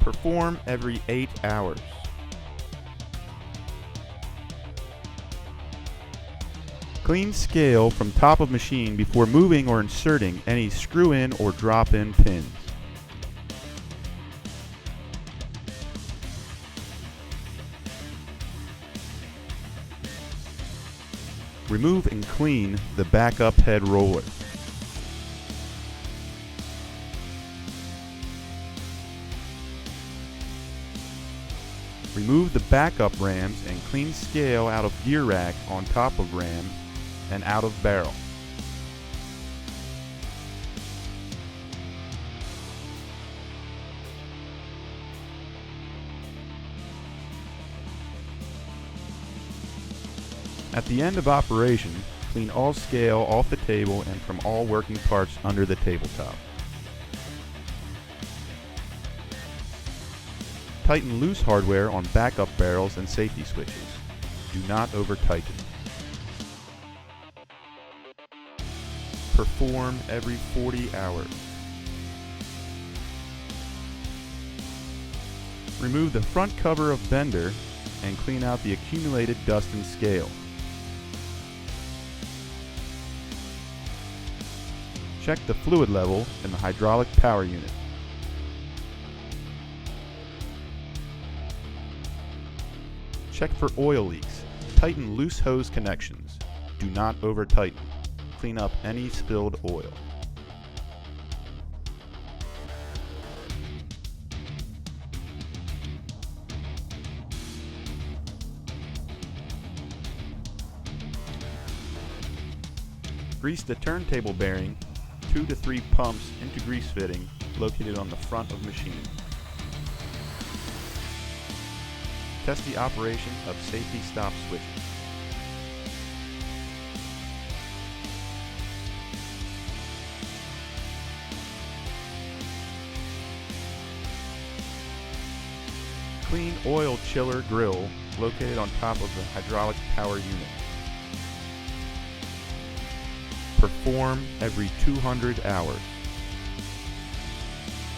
Perform every 8 hours. Clean scale from top of machine before moving or inserting any screw-in or drop-in pins. Remove and clean the backup head roller. Remove the backup rams and clean scale out of gear rack on top of ram and out of barrel. At the end of operation, clean all scale off the table and from all working parts under the tabletop. Tighten loose hardware on backup barrels and safety switches. Do not over-tighten. Perform every 40 hours. Remove the front cover of bender and clean out the accumulated dust and scale. Check the fluid level in the hydraulic power unit. Check for oil leaks. Tighten loose hose connections. Do not over-tighten. Clean up any spilled oil. Grease the turntable bearing 2 to 3 pumps into grease fitting located on the front of machine. Test the operation of safety stop switches. Clean oil chiller grill located on top of the hydraulic power unit. Perform every 200 hours.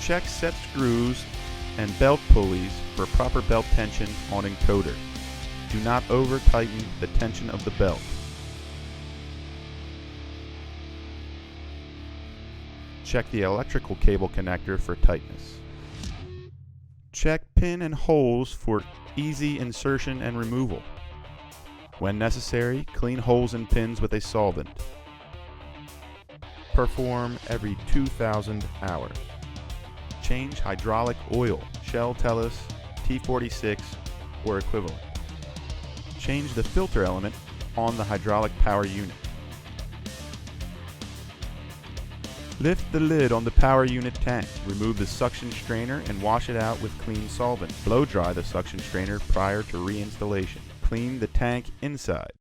Check set screws and belt pulleys for proper belt tension on encoder. Do not over-tighten the tension of the belt. Check the electrical cable connector for tightness. Check pin and holes for easy insertion and removal. When necessary, clean holes and pins with a solvent. Perform every 2,000 hours. Change hydraulic oil, Shell Tellus, T46 or equivalent. Change the filter element on the hydraulic power unit. Lift the lid on the power unit tank. Remove the suction strainer and wash it out with clean solvent. Blow dry the suction strainer prior to reinstallation. Clean the tank inside.